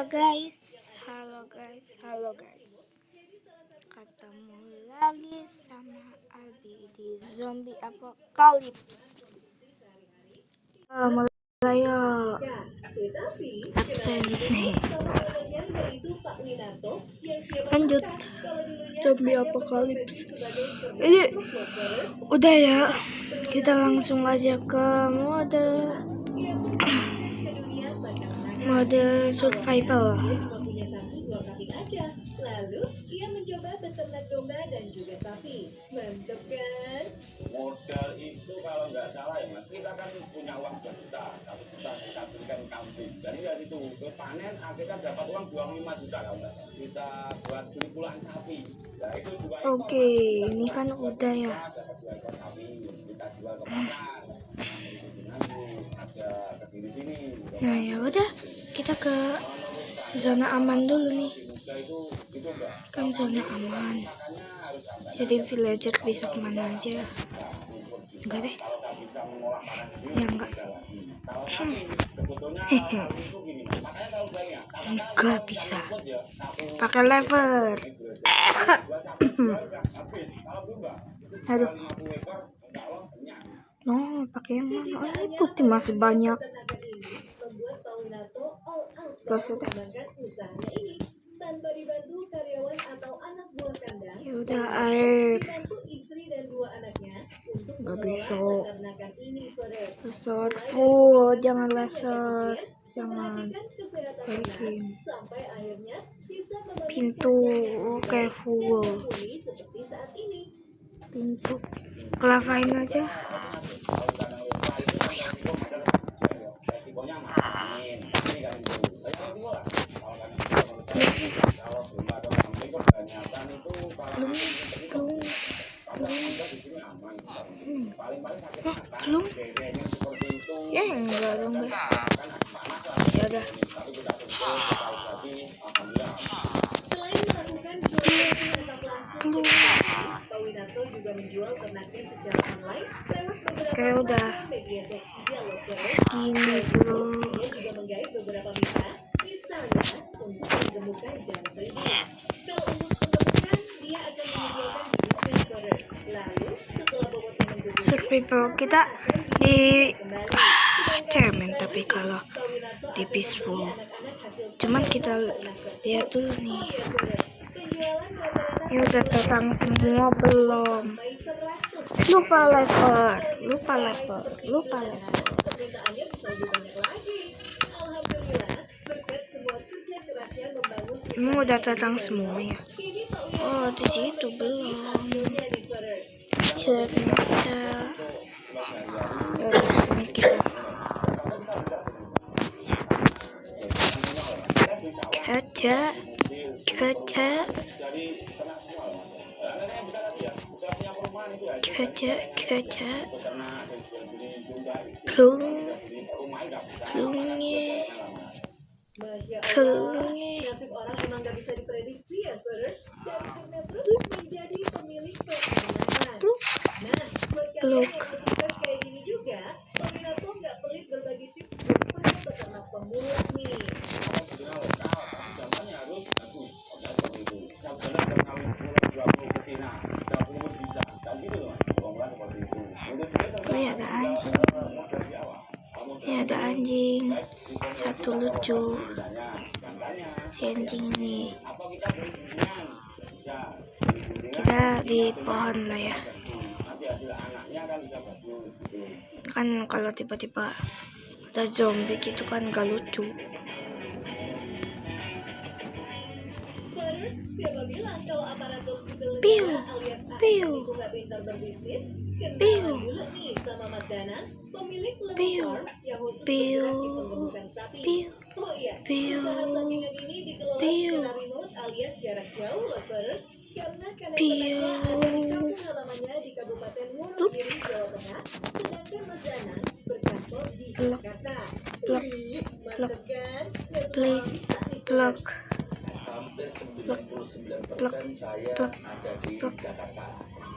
Halo guys. Ketemu lagi sama Abi di Zombie Apocalypse. Mulai yuk. Absen nih. Lanjut Zombie Apocalypse. Ini udah ya. Kita langsung aja ke mode survival. Lalu ia mencoba beternak domba dan juga sapi. Mantap kan? Modal itu kalau nggak salah ya mas, kita kan punya uang 2 juta, 1 juta kita berikan kambing. Jadi dari itu ke panen akhirnya dapat uang 25 juta kalau nggak salah. Kita buat beli pulaan sapi. Nah itu juga. Oke, ini kan udah ya. Dapat 2 ekor sapi, kita jual ke pasar. Ada ke sini. Nah ya udah, kita ke zona aman dulu nih. Kan zona aman, jadi villager bisa kemana aja. Enggak deh, ya enggak. Enggak bisa pakai lever. Aduh, no, pakai yang mana? Oh, ini putih masih banyak. Gak usah deh. Tanpa dibantu karyawan atau anak buah kandang, ya udah air. Istri dan 2 anaknya untuk Gak bisa. peternakan ini, Laser full, jangan laser, jangan balikin sampai akhirnya bisa pintu kayak full. seperti saat ini. Pintu kelavain aja. Belum ya enggak dong guys. Ya udah. Selain melakukan jual Pawinarto juga menjual ternaknya secara online lewat beberapa Kayak udah media sosial. segini dulu. Dia juga menggait beberapa mitra, misalnya untuk menggemukkan jantung. Kalau untuk penggemukan, dia akan menyediakan jenis order. Lalu setelah bobotnya menggebu, Survival kita di cemen, tapi kalau di peaceful. Cuman kita lihat dulu nih. Ini udah datang semua belum? Lupa lever. permintaannya bisa lebih banyak lagi. Alhamdulillah, berkat semua kerja kerasnya membangun Ini udah datang semua ya? kini Pak Oh, di situ belum. Wirya di Sweaters. Cerita. Ya udah, mikir. Kerja. Nasib orang memang gak bisa diprediksi ya, Sweaters. Dari karena terus menjadi pemilik pertanian. Nah, buat kalian yang bersukses kayak gini juga, Pawinarto gak pelit berbagi tips supaya peternak pemula nih. Ini ada anjing. Satu lucu. Si anjing ini. Kita di pohon lah ya. Kan kalau tiba-tiba ada zombie gitu kan gak lucu. Siapa bilang kalau aparatur sipil Piu, negara alias piu, ASN itu nggak pintar berbisnis? piu, Kenalan dulu nih sama Mat Danan, pemilik Lemon piu, Farm yang khusus piu, bergerak di penggemukan sapi. piu, Oh iya, piu, usaha sampingan ini dikelola piu, secara remote alias jarak jauh loh, First. Karena piu. ternaknya ada di kampung halamannya di Kabupaten Wonogiri, Jawa Tengah, sedangkan Mas Danan berkantor di Jakarta. Blok, Mantep kan? Nggak semua blok, bisa nih, blok, Hampir blok, 99% saya blok, ada di blok, Jakarta.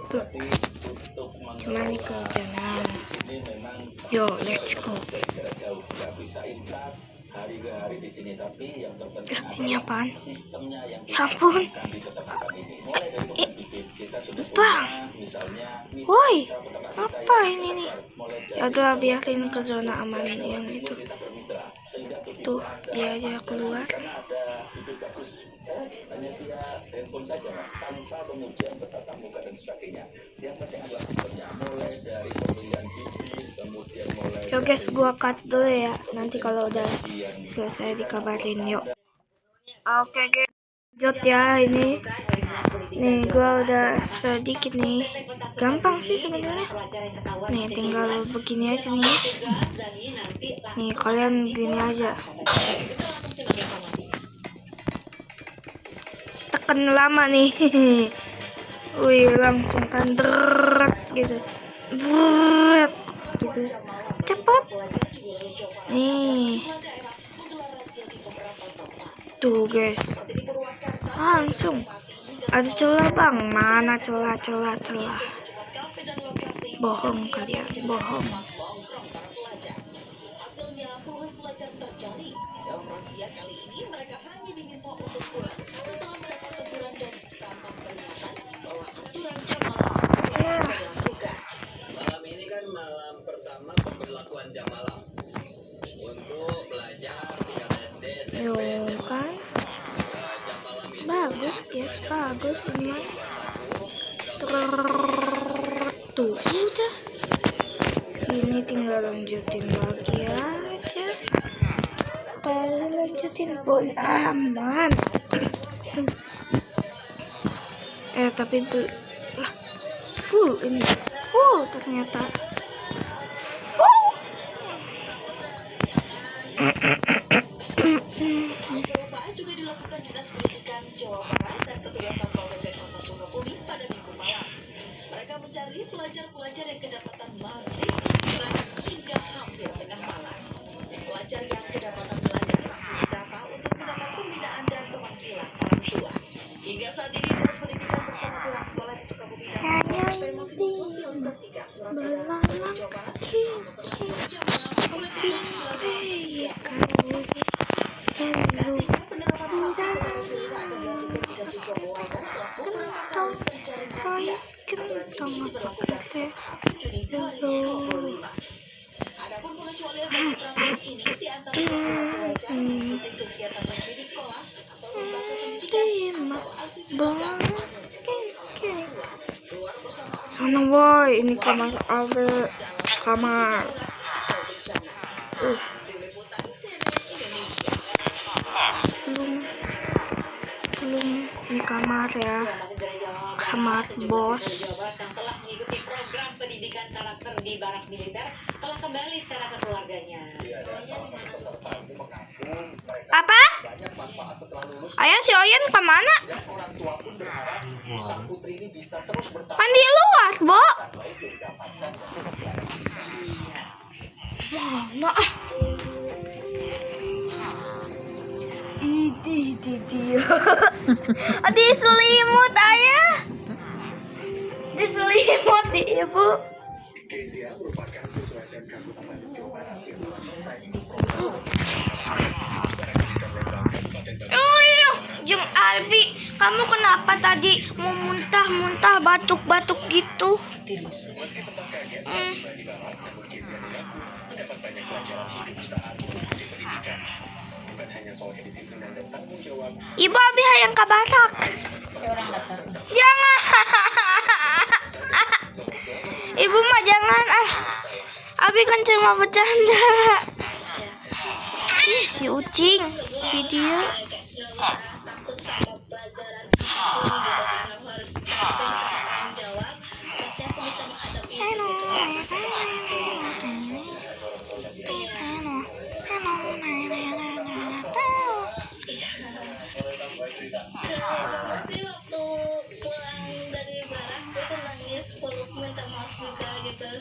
blok. Tapi untuk Gimana nih kehujanan? di sini memang Yo, let's go. dari jarak jauh, nggak bisa infras, hari ke hari di sini, tapi yang terpenting Ini apaan? sistemnya yang Ya ampun. di peternakan ini. Mulai dari pembibit kita sudah Bang. punya, misalnya Woi, apa ini nih? Ya udah biarin ke zona aman yang itu. kita bermitra sehingga Tuh, dia aja keluar. karena ada bibit bagus. Hanya via handphone saja, Mas, tanpa kemudian bertatap muka dan sebagainya. Yang penting adalah sistemnya, mulai dari pemilihan bibit, kemudian mulai Yo guys, gua cut dulu ya. Nanti kalau udah selesai dikabarin yuk. Oke guys, lanjut ya ini. Nih gua udah sedikit nih. Gampang sih sebenarnya. Nih tinggal begini aja nih. Nih kalian gini aja. Tekan lama nih. Wih langsung kan deret gitu. Deret gitu. Cepat. Nih. Tuh guys. Langsung. Ada celah bang. Mana celah. Bohong kalian. Bohong. Hasilnya puluhan pelajar terjadi. Dalam razia kali ini mereka hanya diminta untuk pulang setelah mendapat teguran dan tampak peringatan bahwa aturan jam malam mulai dilakukan. Malam ini kan malam pertama pemberlakuan jam malam untuk pelajar tingkat SD, Yo SMP, SMA. kan. Jam malam ini Bagus guys. Bagus ini. Tuh udah. Ini tinggal lanjutin lagi aja. Kalau lanjutin pun aman. Tapi lah, full ini. Full ternyata. Serupa juga dilakukan Dinas Pendidikan Jawa Barat dan petugas Satpol PP Kota Sukabumi pada Minggu malam. Mereka mencari pelajar-pelajar yang kedapatan masih kurang hingga hampir tengah malam. Pelajar yang kedapatan belajar langsung didata untuk mendapat pembinaan dan pemanggilan orang tua. Hingga saat ini Dinas Pendidikan bersama pihak sekolah di Sukabumi dan Jawa Barat masih mensosialisasikan surat edaran dari Jawa Barat soal pemberlakuan jam malam mulai pukul 9 Nantinya penerapan sanksi terhadap guru akan dilakukan jika siswa melanggar pelaku beberapa kali terjaring razia. Aturan ini diberlakukan sejak 1 Juni 2025. Adapun pengecualian bagi peraturan ini diantaranya pelajar mengikuti kegiatan resmi di sekolah atau lembaga pendidikan atau aktivitas keagamaan yang keluar bersama Sana boy, ini kamar Abe. Kamar. Liputan CNN Indonesia. Belum ini kamar ya. Kamar bos. Yang telah mengikuti program pendidikan karakter di barak militer telah kembali secara ke keluarganya. Apa? Ayo si Oyen kemana? Kan di luar, Bo. Mana? Idi. Diselimut ayah. Diselimut di ibu. Kezia merupakan siswa SMK Kota Bandung, Jawa Barat yang telah selesai Jeng Albi, kamu kenapa tadi mau muntah-muntah batuk-batuk gitu? Meski sempat kaget saat tiba di Barat, namun Kezia mengaku mendapat banyak pelajaran hidup saat mengikuti pendidikan. Bukan hanya soal kedisiplinan dan tanggung jawab. Ibu Abi hayang ka Barak. Jangan. Ibu mah jangan Abi kan cuma bercanda. Ih, si ucing video. Takut sama pelajaran itu gitu karena harus bisa tanggung jawab. Pasti aku bisa menghadapi itu gitu. Sih waktu pulang dari barak gue tuh nangis peluk minta maaf juga gitu.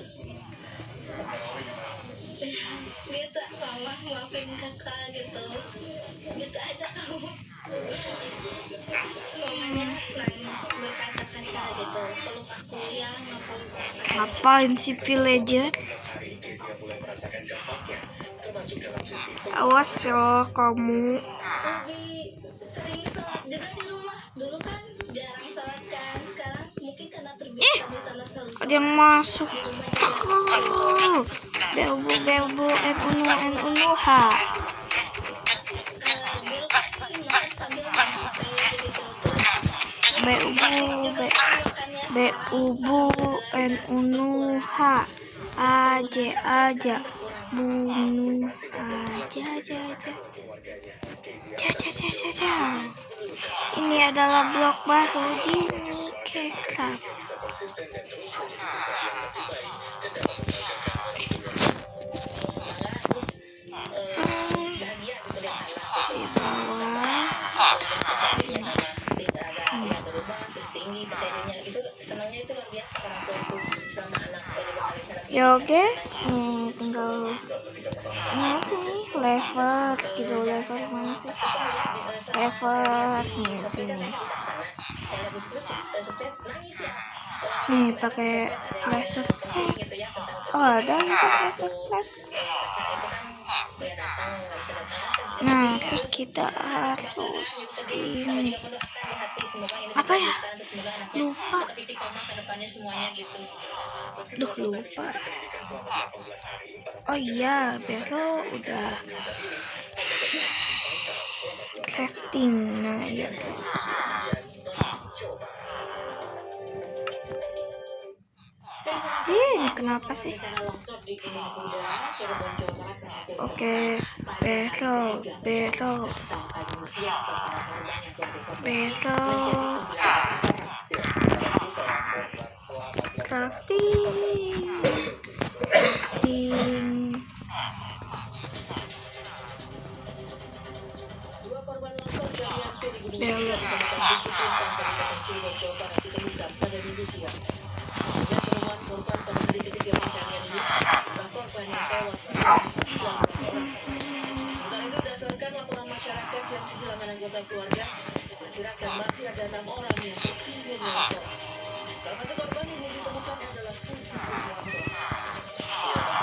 Gitu mama maafin kakak gitu. Gitu aja kamu. Mamanya nangis berkaca-kaca gitu. Peluk aku ya ngapain. Ngapain si villager? Hari Kezia mulai merasakan dampaknya. Awas ya kamu. Lebih sering sholat juga di rumah. Dulu kan jarang sholat kan. Sekarang mungkin karena terbiasa di sana selalu sholat. Ada yang masuk. Belbu NU ha. Dulu kan imam sambil main HP gitu. Bebu NU ha. Aja bunuh aja. Ini adalah blog baru di Mickey Club. Di bawah. Yo guys, nih tinggal nanti nih level gitu, level mana sih? Level nih sini. Nih pakai flashlight. Oh ada gitu flashlight. Nah terus kita harus ini apa ya? Lupa. Duh lupa. Oh iya, Bero udah crafting. Nah ya. Ini kenapa sih? Oke, Bero. Crafting. Belok. Sementara itu berdasarkan laporan masyarakat yang kehilangan anggota keluarga, diperkirakan masih ada 6 orang yang tertimbun longsor. Salah satu korban yang belum ditemukan adalah Puji Siswanto.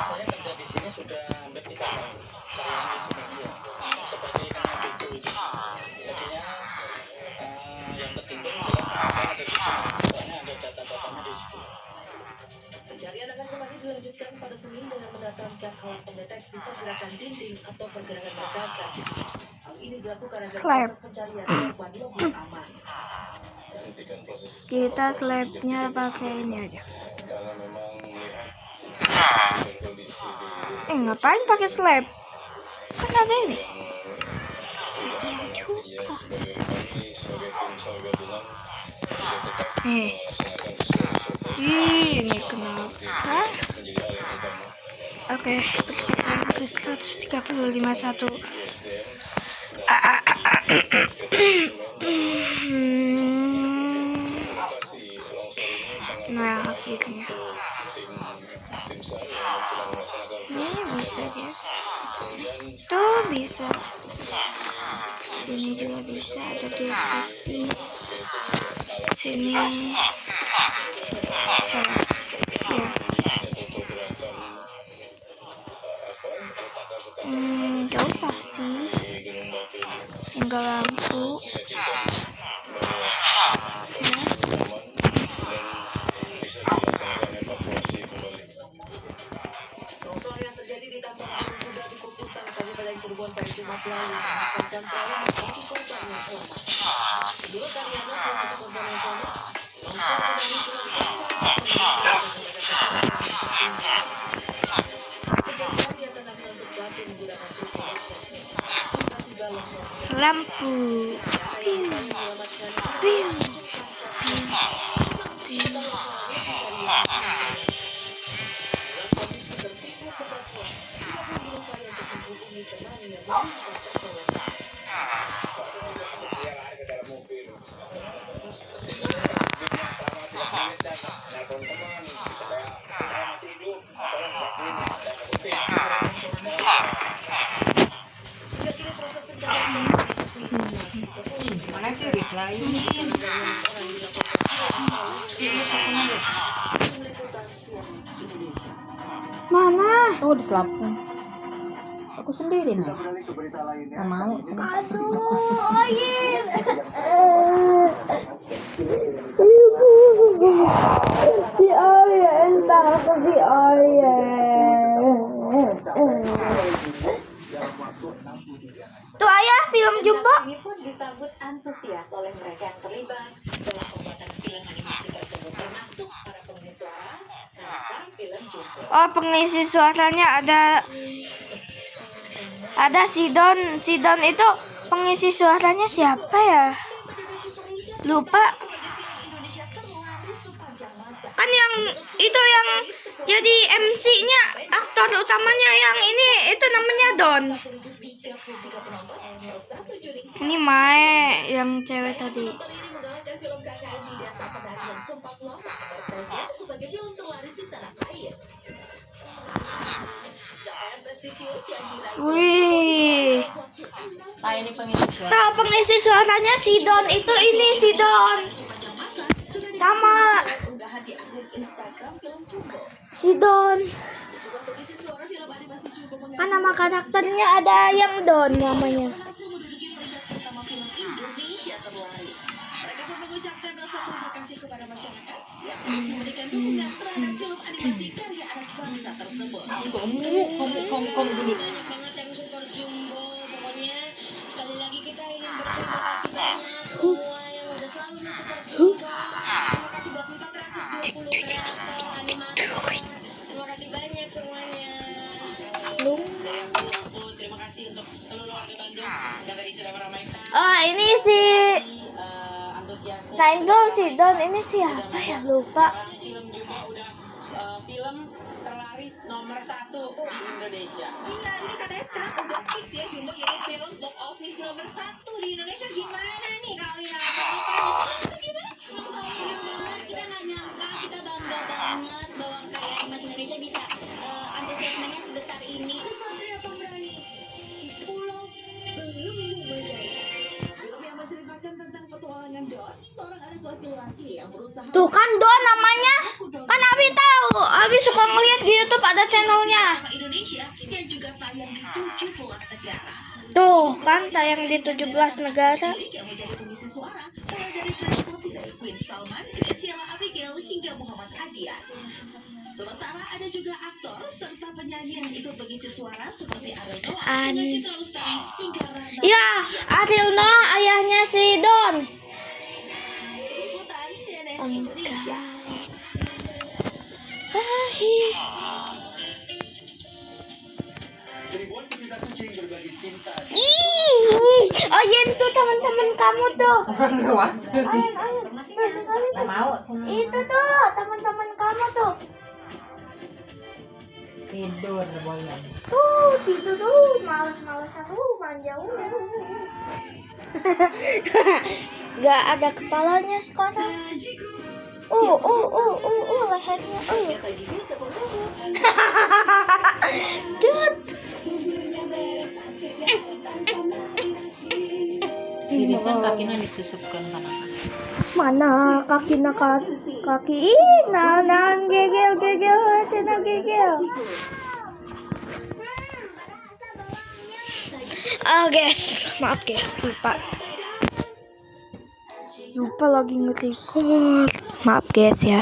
Saya kerja di sini sudah hampir 3 tahun. Saya di sini sebagai tenaga itu. Jadinya yang tertimbun jelas saya ada di sini. Soalnya ada data-datanya di situ. Pencarian akan kembali dilanjutkan pada Senin dengan mendatangkan alat pendeteksi pergerakan dinding atau pergerakan ledakan. Hal ini dilakukan agar proses pencarian korban lebih aman. Kita slabnya pakai ini aja. Ngapain pakai slab? Kan ada ini. Ini kenapa? Oke, percobaan ke 135.1. Nah, akhirnya ini bisa guys, tuh bisa. Sini juga bisa, ada 250. Sini ya. Gak usah sih, tinggal lampu ya. Longsor yang terjadi di Tambak Kuda di Kukutan, Kabupaten Cirebon pada Jumat lalu disebabkan terlalu memiliki korban yang selamat. Menurut Karyana, salah satu korban yang selamat, longsor terjadi cuma di kejadian dia tengah menuntut batu menggunakan cukup listrik. Tiba-tiba longsor Lampu. kondisi tertipu bebatuan, tidak boleh berupaya untuk menghubungi teman yang meminta pertolongan. Hingga kini proses pencarian masih terus. Mana tiris lain? Orang dilaporkan Meliputan CNN Indonesia. Mana? Oh, di Selapung. Aku sendiri nih. Nggak mau. Aduh, Oyin. Si Oyen, takut si Oyen. Tuh ayah, film Jumbo. Ini pun disambut antusias oleh mereka yang terlibat dalam pembuatan film animasi tersebut, termasuk para pengisi suara karakter film Jumbo. Oh, pengisi suaranya ada Sidon. Sidon itu pengisi suaranya siapa ya? Lupa. Kan yang itu yang jadi MC-nya, aktor utamanya yang ini itu namanya Don. Ini Mae yang cewek tadi. Wih. Nah, ini pengisi suara. Nah, pengisi suaranya Sidon itu ini Sidon. Sama Sidon. Kan nama karakternya ada yang Don namanya. Kamu dulu. Banget yang support Jumbo. Pokoknya sekali lagi kita ingin berterima kasih banyak semua yang udah selalu support Jumbo. Terima kasih buat 420 kreator animator. Terima kasih banyak semuanya. Terima kasih untuk seluruh warga Bandung yang tadi sudah meramaikan. Oh, ini si Antusiasnya. Nah itu Sidon, ini siapa ya? Lupa. Film Jumbo udah film terlaris nomor 1 di Indonesia. Iya, ini katanya sekarang udah fix ya Jumbo jadi film box office nomor 1 di Indonesia. Gimana nih kalian? Gimana? Senang banget, kita nggak nyangka, kita bangga banget bahwa karya animasi Indonesia bisa antusiasmenya sebesar ini. Satria Pemberani, Pulau Belum Berjaya. Film yang menceritakan tentang petualangan Don, seorang anak laki-laki yang berusaha. Tuh kan Don namanya. Kan Abi tahu. Abi suka ngeliat di YouTube ada channelnya. Indonesia yang juga tayang di 17 negara. Tuh kan tayang di 17 negara. Yang menjadi pengisi suara mulai dari Prince dari Queen Salman, Sheila Abigail hingga Muhammad Hadian. Sementara ada juga aktor serta penyanyi yang ikut mengisi suara seperti Ariel Noah, dengan Citra Lestari hingga Rana. Ya, Ariel Noah ayahnya si Don. Liputan CNN Indonesia. Ribuan pecinta kucing berbagi cinta. Oh iya itu teman-teman kamu tuh. Ayan. Nggak mau. Itu tuh teman-teman kamu tuh. Tidur boyan. Tidur tuh, males-malesan manja udah. Gak ada kepalanya sekarang. Lehernya. Dut. Irisan kakinya disusupkan kanan. Mana kaki gegel cina gegel. Guys, maaf guys, lupa lagi nge-record. Maaf guys ya,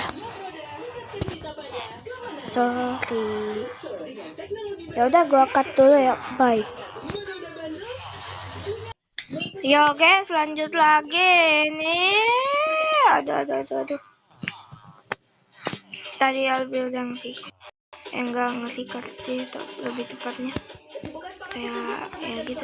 sorry. Ya udah gua cut dulu ya, bye. Yo guys, lanjut lagi nih. Aduh. Tadi Albi udah enggak nge-record sih, lebih tepatnya kayak ya gitu.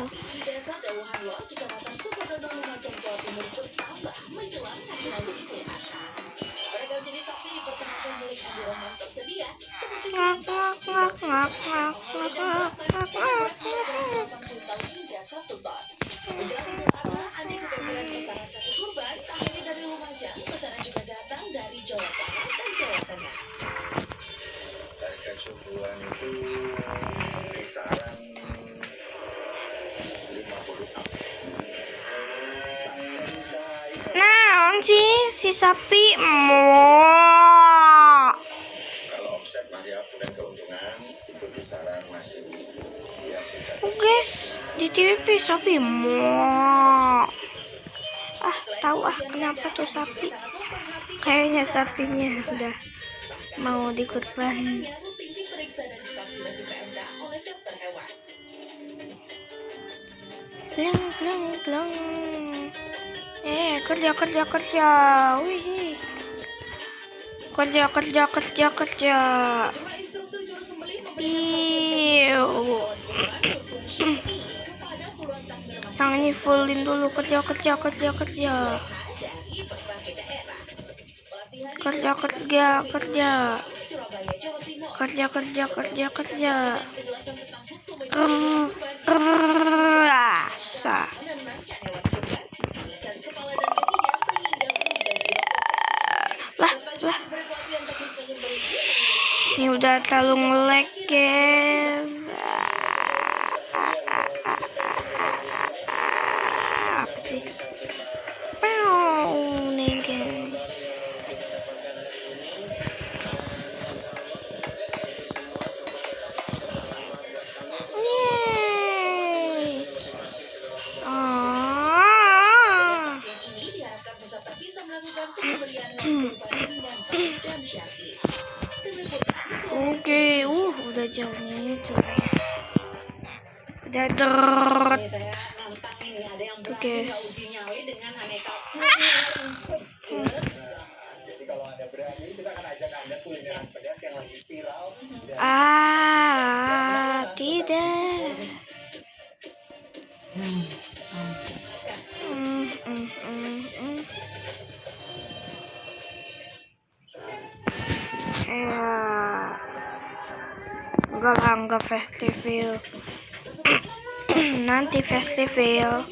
Harga subuhan itu kisaran 50. Nah, si sapi Kalau omset masih up dan keuntungan itu kisaran masih ya sudah Di TV sapi mau. Tahu kenapa tuh sapi? Kayaknya sapinya udah mau dikurban. rutin diperiksa dan divaksinasi PMK oleh dokter hewan. Kleng. Kerja. Wih. Kerja. Instruktur juru sembelih Iu. Yang ini fullin dulu kerja. Kerja. Susah. Lah. Ini udah terlalu nge-lag, guys. Apa sih? Nih, guys. Yeay. ini diharapkan peserta bisa melakukan pembelian hewan kurban dengan baik dan syar'i. Oke, udah jauhnya udah deret. Saya nantang ini ada yang Tuh, berani guys. uji nyali dengan aneka Jadi kalau Anda berani, kita akan ajak Anda kulineran pedas yang lagi viral. Tidak. Enggak festival. Nanti festival.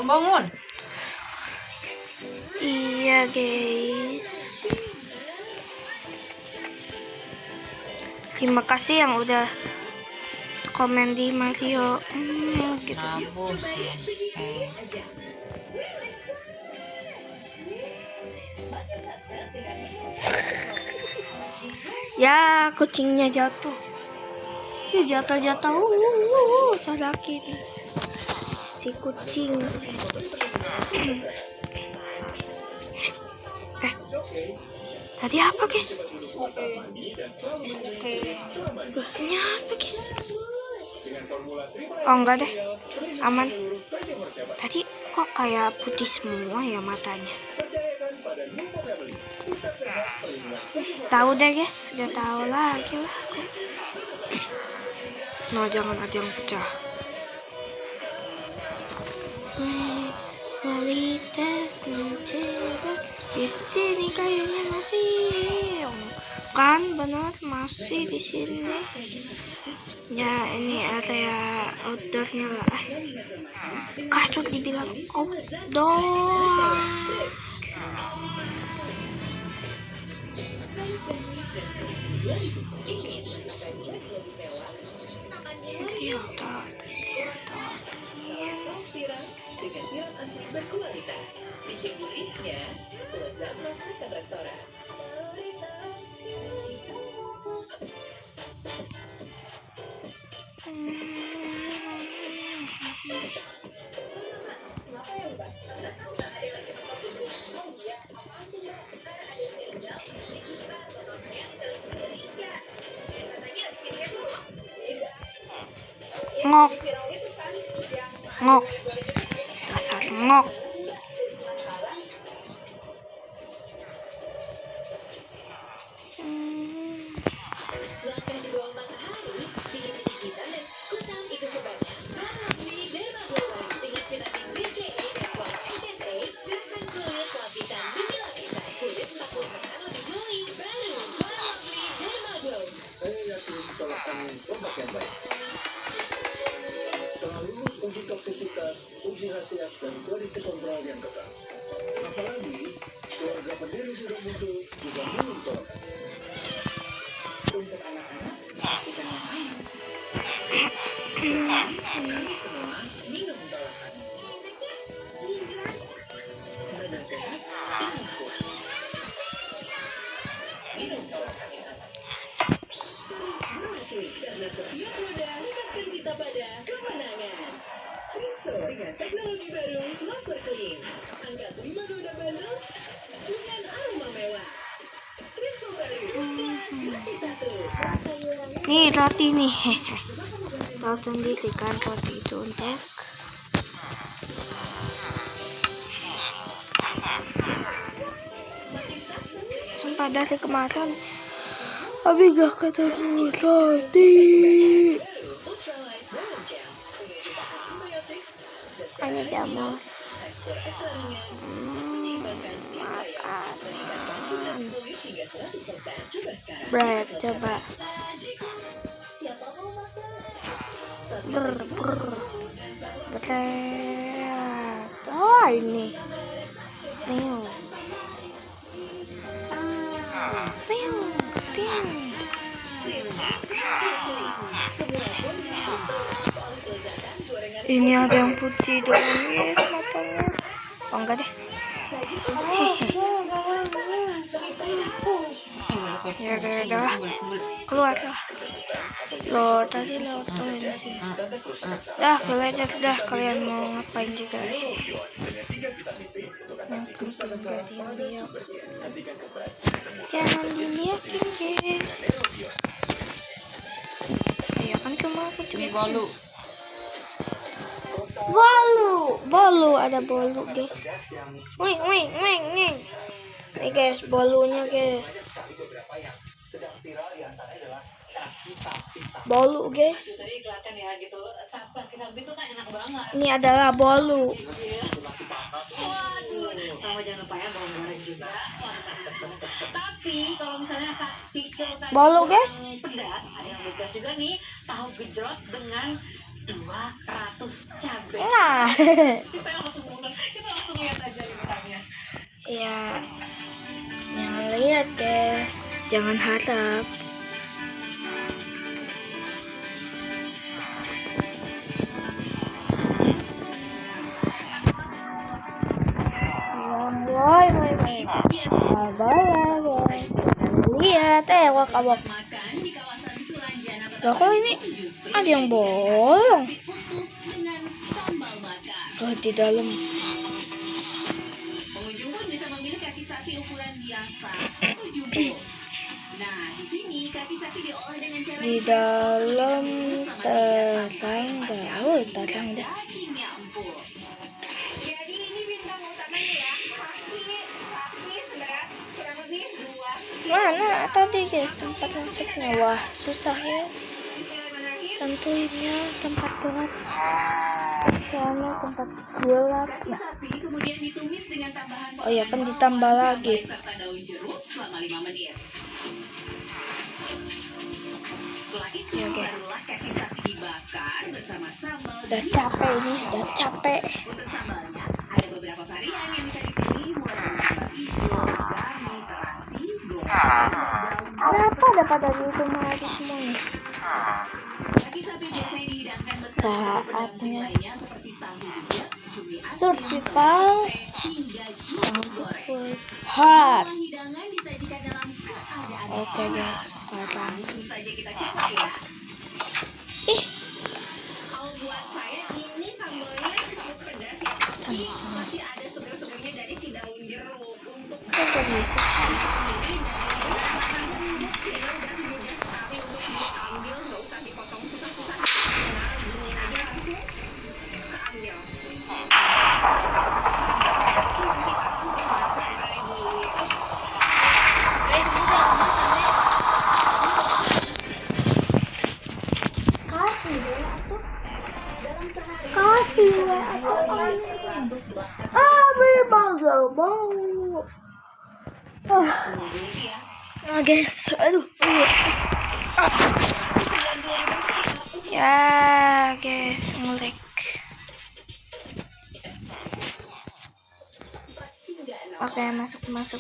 Bangun. Iya, guys. Terima kasih yang udah komen di Mario. Gitu. Nabus ya. Ya, kucingnya jatuh. Jatuh. Sakit. Si kucing. Tadi apa, guys? Ini apa, guys? Oh, enggak deh. Aman. Tadi kok kayak putih semua ya matanya? Tahu deh, guys. Gak tahu lagi lah aku. No, jangan ada yang pecah. Kualitas mencoba di sini kayaknya masih kan benar masih di sini. Ya ini area outdoornya lah. Kasut dibilang outdoor. dengan tiram asli berkualitas. Bikin gurihnya, selesai merasakan restoran. Ngok. Dasar ngok. Langkah di bawah matahari, bikin kegiatan dan kusam itu sebabnya Beli Dermagolan dengan vitamin BCE dan PSA siapkan kulit lapisan mini kulit 40% lebih glowing. Baru Beli Dermagolan. Saya yakin tolak angin obat yang baik. Telah lulus uji toksisitas, uji khasiat, dan kualitas kontrol yang ketat. Apalagi, keluarga pendiri sirup muncul juga minum tolak angin. Untuk anak-anak, pastikan yang aman. Kami semua minum tolak angin. Badan sehat, ingin kuat. Minum tolak angin anak. Tulis Karena setiap roda ikatkan kita pada kemenangan. Ritso dengan teknologi baru Laser Clean. Angkat 5 roda bandel dengan aroma mewah. Ritso baru plus gratis 1. Nih roti nih. Tahu sendiri kan roti itu untuk sumpah dari kemarin Abi gak ketemu roti. Hanya jamu. Makan. Bread coba. Bread. Oh ini. Piu. Ini ada yang putih dong, matanya. Oh enggak deh. Ya udah keluar lah. Lo tadi lewat tuh ini sih. Dah belajar dah, kalian mau ngapain juga. Jangan dilihatin guys. Ya kan cuma aku juga. Ini bolu. Bolu ada bolu guys. Wing. Nih guys bolunya guys. Bolu guys. Tadi kelihatan ya gitu, kaki sapi itu kan enak banget. Ini adalah bolu. Waduh, sama jangan lupa ya bawang goreng juga. Tapi kalau misalnya kaki tadi Bolu, guys. pedas, ada yang pedas juga nih, tahu gejrot dengan 200 cabai. Nah. Kita langsung lihat aja liputannya. Ya. Jangan lihat guys, jangan harap. Lihat wak-wak. Makan di kawasan Sulanjana. Loh kok ini ada yang bolong? Dengan sambal bakar. Oh di dalam. Pengunjung pun bisa memilih kaki sapi ukuran biasa atau jumbo. Nah, di sini kaki sapi diolah dengan cara Di dalam terangga. Oh terangga. dagingnya empuk. Jadi ini bintang utamanya ya. Kaki sapi seberat kurang lebih 2. Mana tadi guys tempat masuknya? Wah susah ya. Tentuinnya tempat gelap. Sana tempat gelap. Nah. Sapi kemudian ditumis dengan tambahan Oh ya kan ditambah lagi. serta daun jeruk selama 5 menit. Setelah itu barulah kaki sapi dibakar bersama sambal. Udah capek ini, udah capek. Untuk sambalnya ada beberapa varian yang bisa dipilih mulai dari sambal hijau, garlic, terasi, daun. Kenapa ada pada di rumah lagi semua nih? Kaki sapi biasanya dihidangkan bersama Saatnya lainnya seperti tahu bulat, cumi asin, survival hingga jus goreng. hard. Hidangan disajikan dalam keadaan Oke guys, sekarang langsung saja kita coba ya. ih Kalau buat saya ini sambalnya cukup pedas ya, tapi masih ada seger-segernya dari si daun jeruk. Untuk kok gak bisa sih? sendiri dagingnya udah mudah sekali untuk diambil, nggak usah dipotong susah-susah. Nah, gini aja langsung keambil. Kasih lah memang gak mau. Guys, aduh. Ya guys, ngelek. Oke, masuk. Masuk.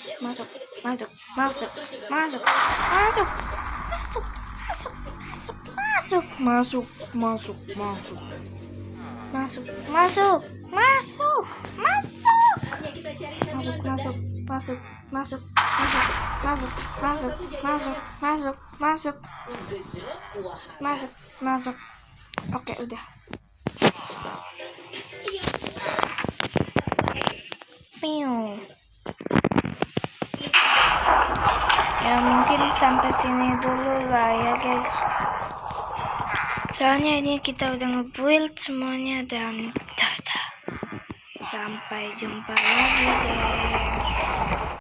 masuk, masuk, masuk, masuk, masuk, masuk, masuk. Oke, udah. Piu. Ya mungkin sampai sini dulu lah ya guys. Soalnya ini kita udah nge-build semuanya dan dadah. Sampai jumpa lagi guys.